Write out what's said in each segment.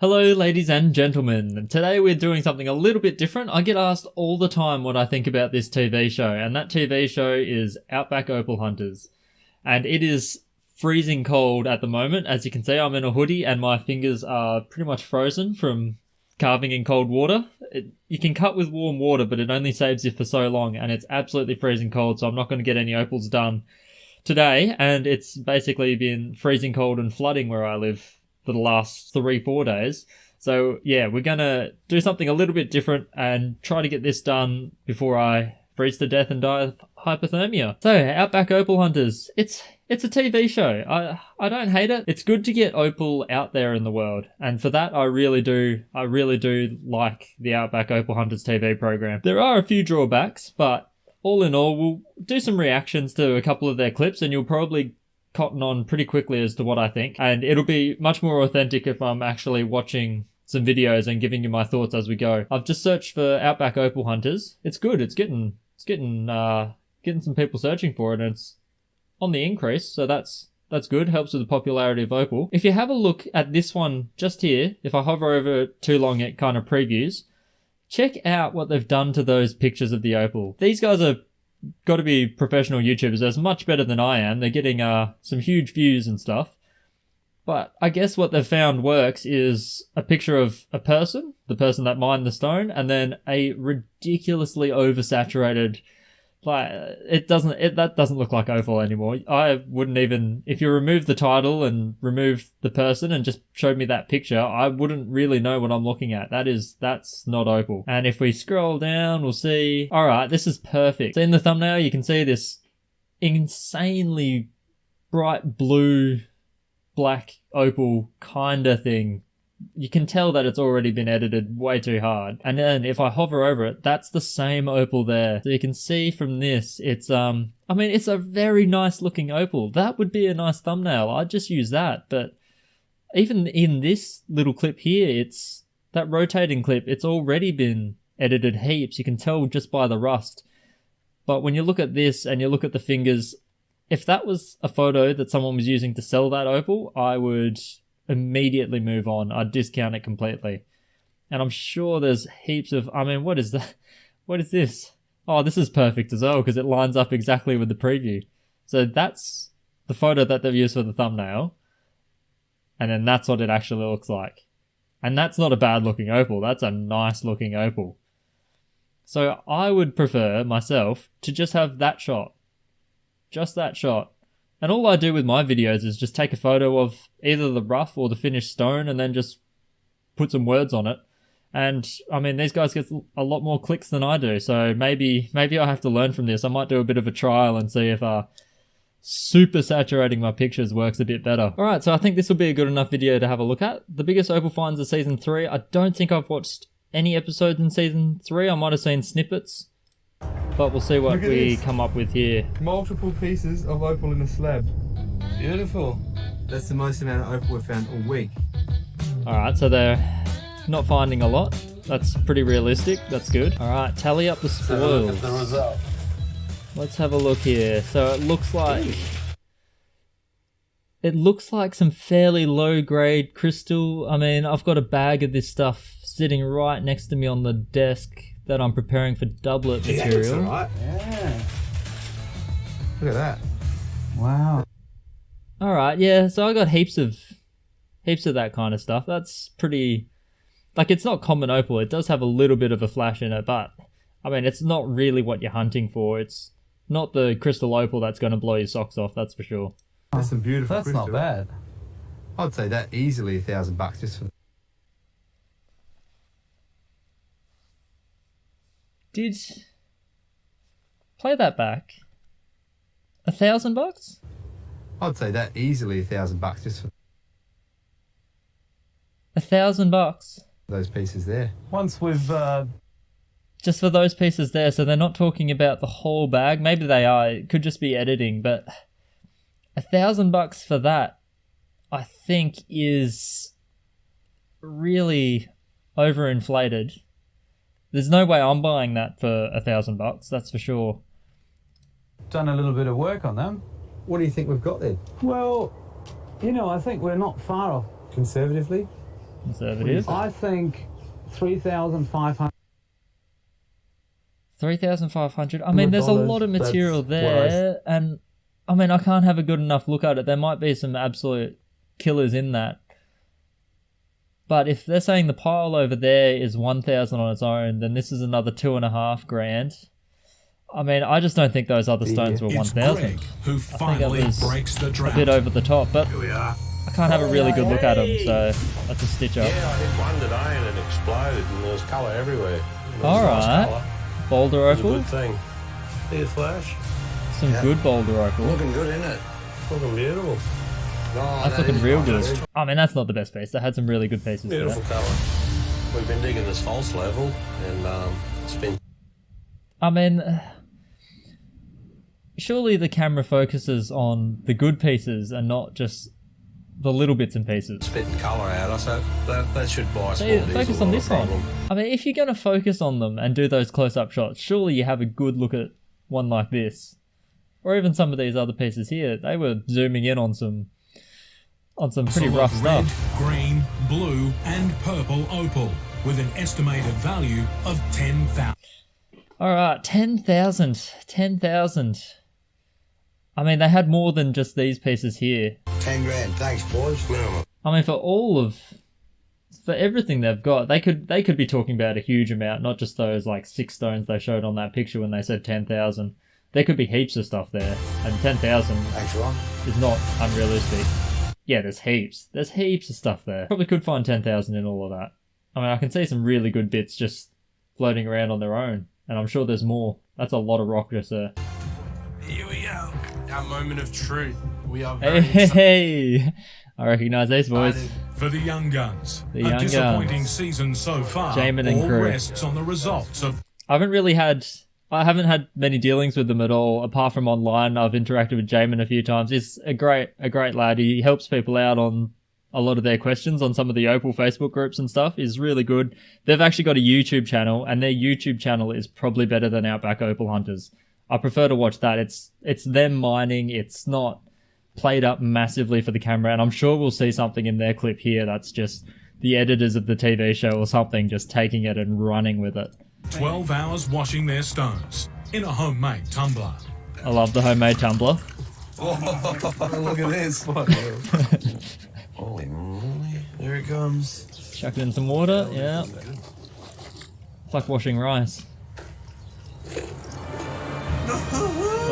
Hello ladies and gentlemen, today we're doing something a little bit different. I get asked all the time what I think about this TV show, and that TV show is Outback Opal Hunters. And it is freezing cold at the moment. As you can see, I'm in a hoodie and my fingers are pretty much frozen from carving in cold water. You can cut with warm water, but it only saves you for so long, and it's absolutely freezing cold, so I'm not going to get any opals done today. And it's basically been freezing cold and flooding where I live for the last 3-4 days. So yeah, we're gonna do something a little bit different and try to get this done before I freeze to death and die of hypothermia. So Outback Opal Hunters, it's a TV show. I don't hate it. It's good to get opal out there in the world, and for that I really do like the Outback Opal Hunters TV program. There are a few drawbacks, but all in all, we'll do some reactions to a couple of their clips and you'll probably cotton on pretty quickly as to what I think, and it'll be much more authentic if I'm actually watching some videos and giving you my thoughts as we go. I've just searched for Outback Opal Hunters. It's good. It's getting some people searching for it, and it's on the increase, so that's good. Helps with the popularity of opal. If you have a look at this one just here, if I hover over it too long, it kind of previews. Check out what they've done to those pictures of the opal. These guys are got to be professional YouTubers. They're much better than I am. They're getting some huge views and stuff. But I guess what they've found works is a picture of a person, the person that mined the stone, and then a ridiculously oversaturated, that doesn't look like opal anymore. I wouldn't even, if you remove the title and remove the person and just showed me that picture, I wouldn't really know what I'm looking at. That's not opal. And if we scroll down, we'll see, alright, this is perfect. So in the thumbnail, you can see this insanely bright blue, black opal kind of thing. You can tell that it's already been edited way too hard. And then if I hover over it, that's the same opal there. So you can see from this, it's it's a very nice looking opal. That would be a nice thumbnail. I'd just use that. But even in this little clip here, it's that rotating clip, it's already been edited heaps. You can tell just by the rust. But when you look at this and you look at the fingers, if that was a photo that someone was using to sell that opal, I would immediately move on. I'd discount it completely. And I'm sure there's heaps of, what is that? What is this? Oh, this is perfect as well because it lines up exactly with the preview. So that's the photo that they've used for the thumbnail. And then that's what it actually looks like. And that's not a bad looking opal. That's a nice looking opal. So I would prefer myself to just have that shot. Just that shot. And all I do with my videos is just take a photo of either the rough or the finished stone and then just put some words on it. And these guys get a lot more clicks than I do. So maybe I have to learn from this. I might do a bit of a trial and see if super saturating my pictures works a bit better. Alright, so I think this will be a good enough video to have a look at. The biggest opal finds of season 3. I don't think I've watched any episodes in season 3. I might have seen snippets. But we'll see what we come up with here. Multiple pieces of opal in a slab. Beautiful. That's the most amount of opal we've found all week. Alright, so they're not finding a lot. That's pretty realistic. That's good. Alright, tally up the spoils. Look at the result. Let's have a look here. So it looks like some fairly low grade crystal. I've got a bag of this stuff sitting right next to me on the desk that I'm preparing for doublet material. That's alright. Yeah. Look at that. Wow. Alright, yeah, so I got heaps of that kind of stuff. That's pretty, it's not common opal. It does have a little bit of a flash in it, but it's not really what you're hunting for. It's not the crystal opal that's going to blow your socks off, that's for sure. That's some beautiful That's crystal. not bad. I'd say that easily $1,000 just for. Play that back. $1,000? I'd say that easily $1,000 just for $1,000? those pieces there. Once we've just for those pieces there, so they're not talking about the whole bag. Maybe they are. It could just be editing, but $1,000 for that, I think, is really overinflated. There's no way I'm buying that for $1,000, that's for sure. done a little bit of work on them. What do you think we've got then? Well, I think we're not far off. Conservatively? Conservative. I think 3,500. 3,500. I mean, there's a lot of material there, and I mean, I can't have a good enough look at it. There might be some absolute killers in that. But if they're saying the pile over there is 1,000 on its own, then this is another 2.5 grand. I mean, I just don't think those other stones were 1,000. Who finally breaks the drought. A bit over the top, but Here we are. I can't have a really good look at them, so that's a stitch up. Yeah, I hit one today and it exploded and there was colour everywhere. Alright. Boulder It's a Opal. good thing. See the flash? Some good Boulder Opal. Looking good, isn't it? Looking beautiful. Oh, That's looking real good. I mean, that's not the best piece. They had some really good pieces there. Beautiful colour. We've been digging this false level and it's been... I mean, surely the camera focuses on the good pieces and not just the little bits and pieces. spitting colour out. So that should buy us So more yeah, focus diesel, on not a this one. problem. I mean, if you're going to focus on them and do those close-up shots, surely you have a good look at one like this. Or even some of these other pieces here. They were zooming in on some pretty Full rough of red, stuff. green, blue, and purple opal, with an estimated value of 10,000. Alright, 10,000. 10,000. I mean, they had more than just these pieces here. 10 grand. Thanks, boys. Minimum. I mean, for everything they've got, they could be talking about a huge amount, not just those like 6 stones they showed on that picture when they said 10,000. There could be heaps of stuff there, and 10,000 Thanks, Ron. is not unrealistic. Yeah, there's heaps. There's heaps of stuff there. Probably could find 10,000 in all of that. I mean, I can see some really good bits just floating around on their own, and I'm sure there's more. That's a lot of rock just there. Here we go. Our moment of truth. We are Hey, very hey, excited. hey! I recognise these boys. For the young guns, The a young disappointing guns. season so far. Jamin and all crew. rests on the results of I haven't had many dealings with him at all, apart from online. I've interacted with Jamin a few times. He's a great lad. He helps people out on a lot of their questions on some of the Opal Facebook groups and stuff. He's really good. They've actually got a YouTube channel, and their YouTube channel is probably better than Outback Opal Hunters. I prefer to watch that. It's them mining. It's not played up massively for the camera, and I'm sure we'll see something in their clip here that's just the editors of the TV show or something just taking it and running with it. 12 hours washing their stones in a homemade tumbler. I love the homemade tumbler. Look at this. Holy moly. There it comes. Chuck it in some water, yeah. It's like washing rice.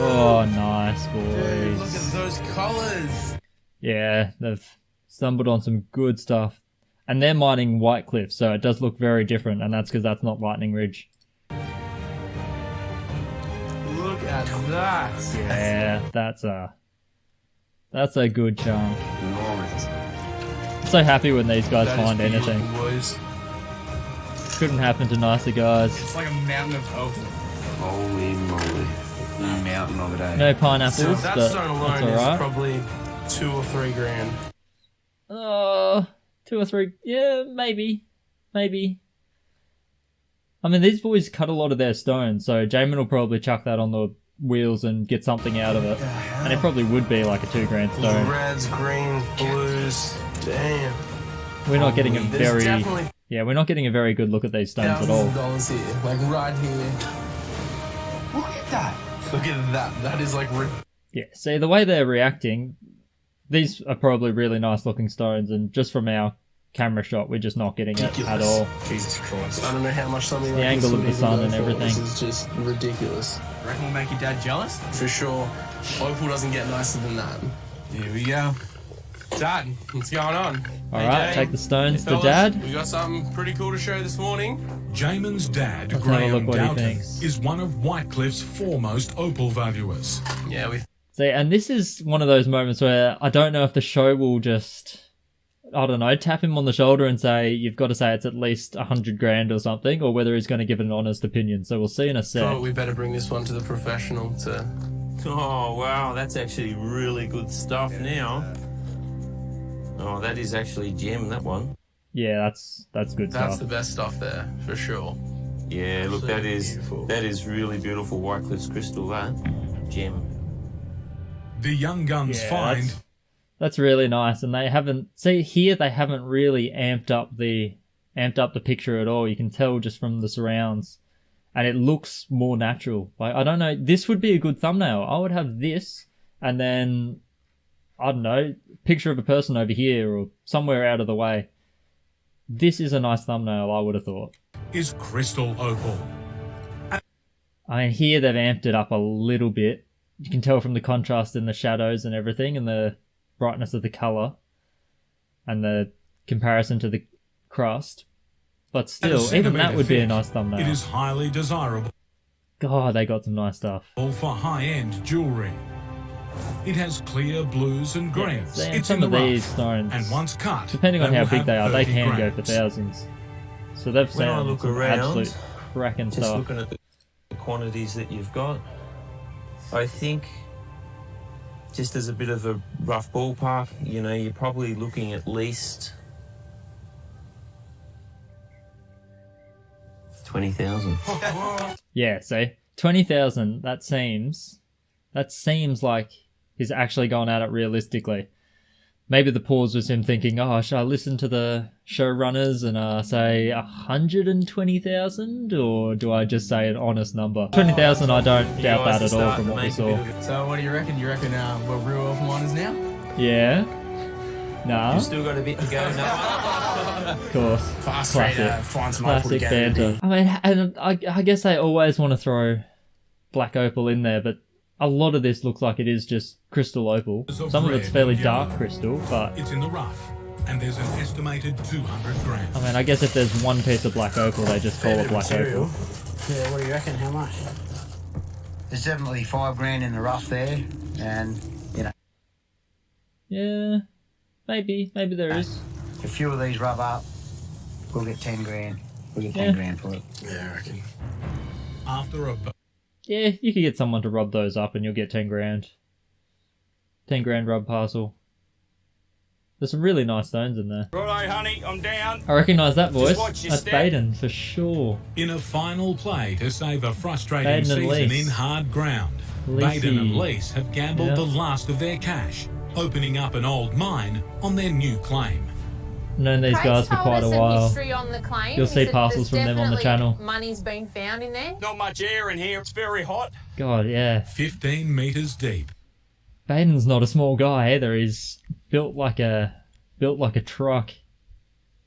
Oh, nice, Dude, look boys. at those colours. Yeah, they've stumbled on some good stuff. And they're mining White Cliff, so it does look very different, and that's because that's not Lightning Ridge. Look at that. Yeah, that's a good chunk. Enormous. So happy when these guys That is find beautiful, anything. boys. Couldn't happen to nicer guys. It's like a mountain of opal. Holy moly. A mountain of it, eh? No pineapples, So but that that's stone alone is alright. probably 2 or 3 grand. 2 or 3, yeah, maybe. I mean, these boys cut a lot of their stone, so Jamin will probably chuck that on the wheels and get something out of it. And it probably would be like a 2 grand stone. Reds, greens, blues. Damn. We're not getting a There's very, definitely yeah, we're not getting a very good look at these stones at thousands all. of dollars here. Like right here. Look at that. Look at that. That is like... Yeah, see, the way they're reacting, these are probably really nice looking stones, and just from our camera shot, we're just not getting it at all. Jesus Christ. I don't know how much something The like angle this of would the even sun go and for. everything. This is just ridiculous. Reckon we'll make your dad jealous? For sure. Opal doesn't get nicer than that. Here we go. Dad, what's going on? Alright, take the stones to Fellas, Dad. We got something pretty cool to show this morning. Jamin's dad, Let's have a Graham look what he Dowden, thinks. is one of Whitecliffe's foremost opal valuers. Yeah, we See, and this is one of those moments where I don't know if the show will just, I don't know, tap him on the shoulder and say, you've got to say it's at least 100 grand or something, or whether he's going to give it an honest opinion. So we'll see in a sec. thought we better bring this one to the professional to... Oh, wow, that's actually really good stuff now. Oh, that is actually gem, that one. Yeah, that's good That's stuff. the best stuff there, for sure. Yeah, look, that is Beautiful. that is really beautiful Whitecliffe's crystal, that. Gem. The young guns Yeah, find That's really nice, and they haven't they haven't really amped up the picture at all. You can tell just from the surrounds, and it looks more natural. Like, I don't know, this would be a good thumbnail. I would have this, and then I don't know, picture of a person over here or somewhere out of the way. This is a nice thumbnail, I would have thought. Is crystal opal. I mean, here they've amped it up a little bit. You can tell from the contrast in the shadows and everything, and the brightness of the colour, and the comparison to the crust. But still, even that would be a nice thumbnail. It is highly desirable. God, they got some nice stuff. For high-end jewellery. It has clear blues and greens. Yeah, it's some in the of rough, these stones, and once cut, depending on how big they are, they can go for grams. thousands. So they've When I found look some around, absolute cracking just stuff. looking at the quantities that you've got, I think, just as a bit of a rough ballpark, you know, you're probably looking at least 20,000. Yeah, so 20,000. That seems like he's actually gone at it realistically. Maybe the pause was him thinking, "Oh, should I listen to the showrunners and say 120,000, or do I just say an honest number?" 20,000, I don't doubt that at all from what we saw. So what do you reckon? You reckon we're real off miners now? Yeah. Nah. You've still got a bit to go now. Of course. Fast way to find some opal Classic together. banter. I mean, and I guess they always want to throw black opal in there, but a lot of this looks like it is just crystal opal. Some of it's fairly dark crystal, but It's in the rough, and there's an estimated 200 grams. I mean, I guess if there's one piece of black opal, they just call it black opal. Yeah, what do you reckon? How much? There's definitely $5,000 in the rough there, and you know, Yeah, maybe there is. if a few of these rub up, we'll get $10,000. We'll get 10 grand for it. Yeah, I reckon. After a Yeah, you could get someone to rub those up and you'll get 10 grand. 10 grand rub parcel. There's some really nice stones in there. Righto, honey, I'm down. I recognise that voice. watch your That's step. Bayden for sure. In a final play to save a frustrating Bayden and season Leesey. in hard ground, Leesey. Bayden and Leesey have gambled Yeah. the last of their cash, opening up an old mine on their new claim. Known these guys for quite a while. History on the claim. You'll see Is that parcels there's from them on the definitely channel. Money's been found in there. Not much air in here. It's very hot. God, yeah. 15 metres deep. Bayden's not a small guy either. He's built like a truck.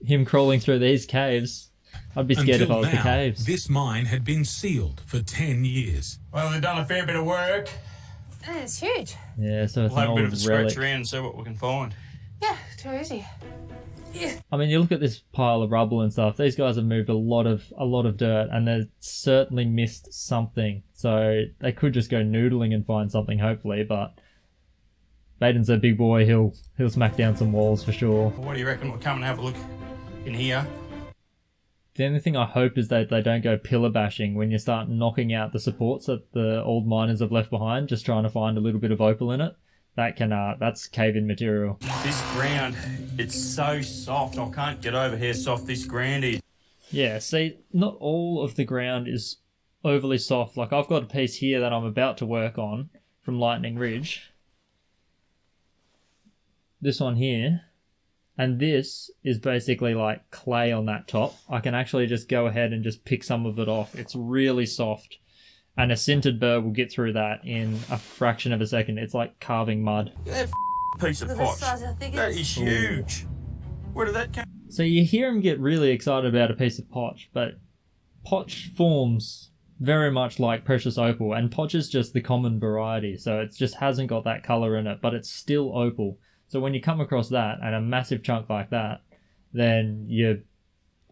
Him crawling through these caves. I'd be scared if I was the now, caves. this mine had been sealed for 10 years. Well, they've done a fair bit of work. It's huge. Yeah, so it's We'll an have a bit of a old scratch relic. around and see what we can find. Yeah, too easy. I mean, you look at this pile of rubble and stuff. These guys have moved a lot of dirt, and they've certainly missed something. So they could just go noodling and find something, hopefully. But Bayden's a big boy. He'll smack down some walls for sure. Well, what do you reckon? We'll come and have a look in here. The only thing I hope is that they don't go pillar bashing when you start knocking out the supports that the old miners have left behind, just trying to find a little bit of opal in it. That's cave-in material. This ground, it's so soft. I can't get over how soft this ground is. Yeah, see, not all of the ground is overly soft. Like, I've got a piece here that I'm about to work on from Lightning Ridge. This one here. And this is basically like clay on that top. I can actually just go ahead and just pick some of it off. It's really soft. And a sintered burr will get through that in a fraction of a second. It's like carving mud. Look at that piece of Look at the potch. size, how thick it That is. is huge. Where did that come? So you hear him get really excited about a piece of potch, but potch forms very much like precious opal, and potch is just the common variety, so it just hasn't got that colour in it, but it's still opal. So when you come across that, and a massive chunk like that, then you're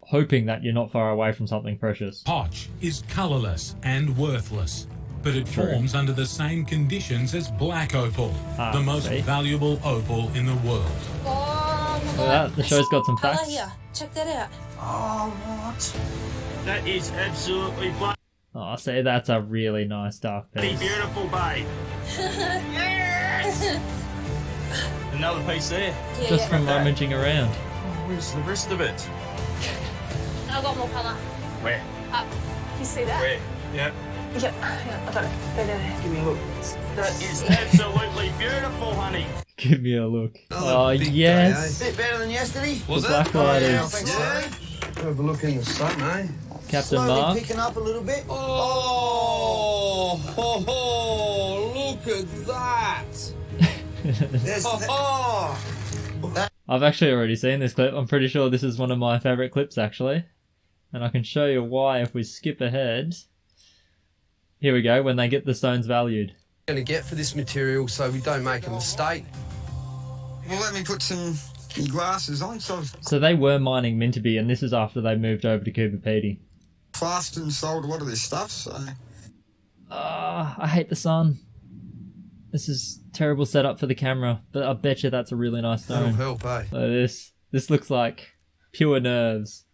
hoping that you're not far away from something precious. Potch is colourless and worthless, but it True. forms under the same conditions as black opal, Ah, the most see? valuable opal in the world. Oh my Look at that, the show's got some Colour facts. here. Check that out. Oh, what? That is absolutely bloody Oh, see, that's a really nice dark piece. beautiful, babe. Yes! Another piece there. Yeah, Just yeah. from that. rummaging around. Where's the rest of it? I've got more colour. Where? Up. You see that? Where? Yeah. Yeah, I got it. There. Give me a look. That is absolutely beautiful, honey. Give me a look. Oh, big yes. day, Bit better than yesterday. Was The it? Blacklighters. Yeah. Have a look in the sun, eh? Captain Slowly Mark. picking up a little bit. Oh, ho, ho, look at that. I've actually already seen this clip. I'm pretty sure this is one of my favourite clips, actually. And I can show you why if we skip ahead. Here we go, when they get the stones valued. Going to get for this material so we don't make a mistake. Well, let me put some glasses on so I've So they were mining Minterby, and this is after they moved over to Cooper Pedy. classed and sold a lot of this stuff, so... I hate the sun. This is terrible setup for the camera, but I bet you that's a really nice That'll stone. help, eh? This looks like pure nerves.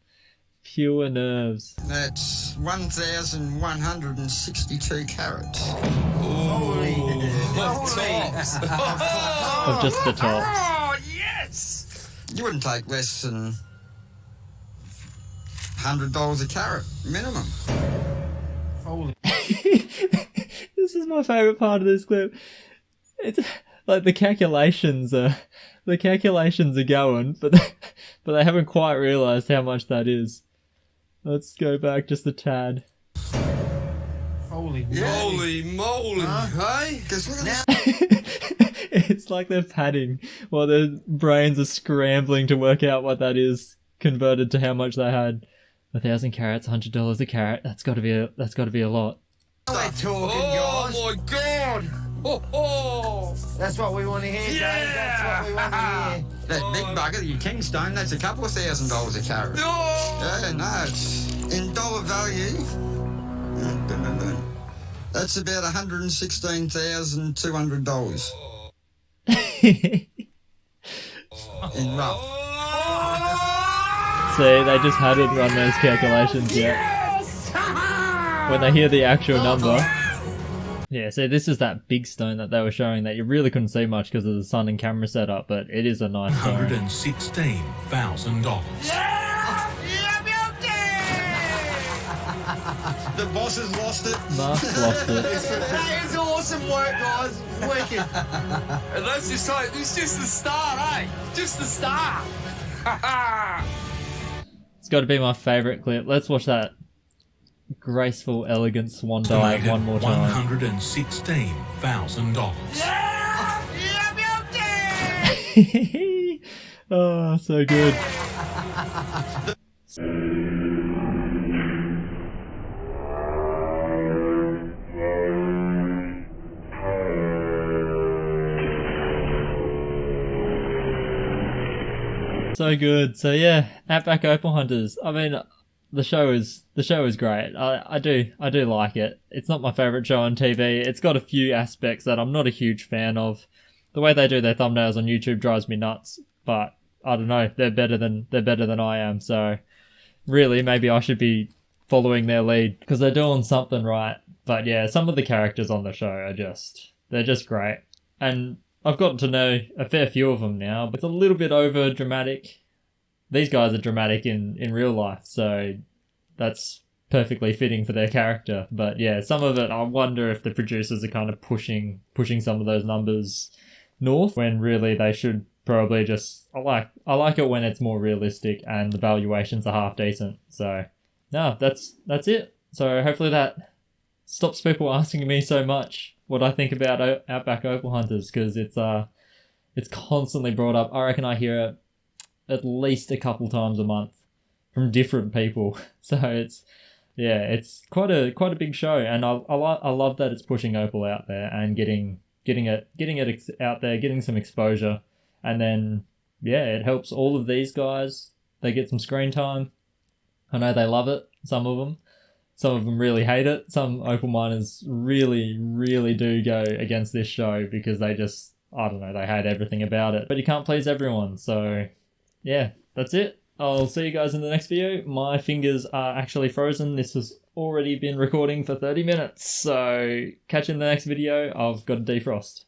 Pure nerves. That's 1,162 carats. Of just the tops. Oh, yes! You wouldn't take less than $100 a carat, minimum. This is my favourite part of this clip. It's like the calculations are going, but they haven't quite realised how much that is. Let's go back just a tad. Holy Holy moly, hey? Because look at this. It's like they're padding while their brains are scrambling to work out what that is converted to how much they had. 1,000 carats, $100 a carat. That's got to be a lot. We're talking, Oh guys. my god! Oh, oh. That's what we want to hear, Dave. That's what we want to hear. That big bugger, your Kingstone, that's a couple of $1,000 a carat. Yeah, no, it's in dollar value. That's about $116,200 in rough. See, they just hadn't run those calculations yet. When they hear the actual number. Yeah, see, this is that big stone that they were showing that you really couldn't see much because of the sun and camera setup, but it is a nice stone. $116,000. The boss has lost it. Mark's lost it. That is awesome work, guys. Wicked. And let's just say, this is just the start, eh? Just the start. It's got to be my favourite clip. Let's watch that graceful, elegant swan dive one more time. $116,000. Oh, so good. So good. So yeah, Outback Opal Hunters. I mean, the show is great. I do like it. It's not my favourite show on TV. It's got a few aspects that I'm not a huge fan of. The way they do their thumbnails on YouTube drives me nuts. But I don't know. They're better than I am. So really, maybe I should be following their lead because they're doing something right. But yeah, some of the characters on the show are they're just great. And I've gotten to know a fair few of them now, but it's a little bit over dramatic. These guys are dramatic in real life, so that's perfectly fitting for their character. But yeah, some of it, I wonder if the producers are kind of pushing some of those numbers north when really they should probably just. I like it when it's more realistic and the valuations are half decent. So no, that's it. So hopefully that stops people asking me so much what I think about Outback Opal Hunters, because it's constantly brought up. I reckon I hear it at least a couple times a month from different people. So it's quite a big show, and I love that it's pushing Opal out there and getting it out there, getting some exposure, and then it helps all of these guys. They get some screen time. I know they love it. Some of them really hate it. Some opal miners really, really do go against this show because they just, I don't know, they hate everything about it. But you can't please everyone. So yeah, that's it. I'll see you guys in the next video. My fingers are actually frozen. This has already been recording for 30 minutes. So catch you in the next video. I've got to defrost.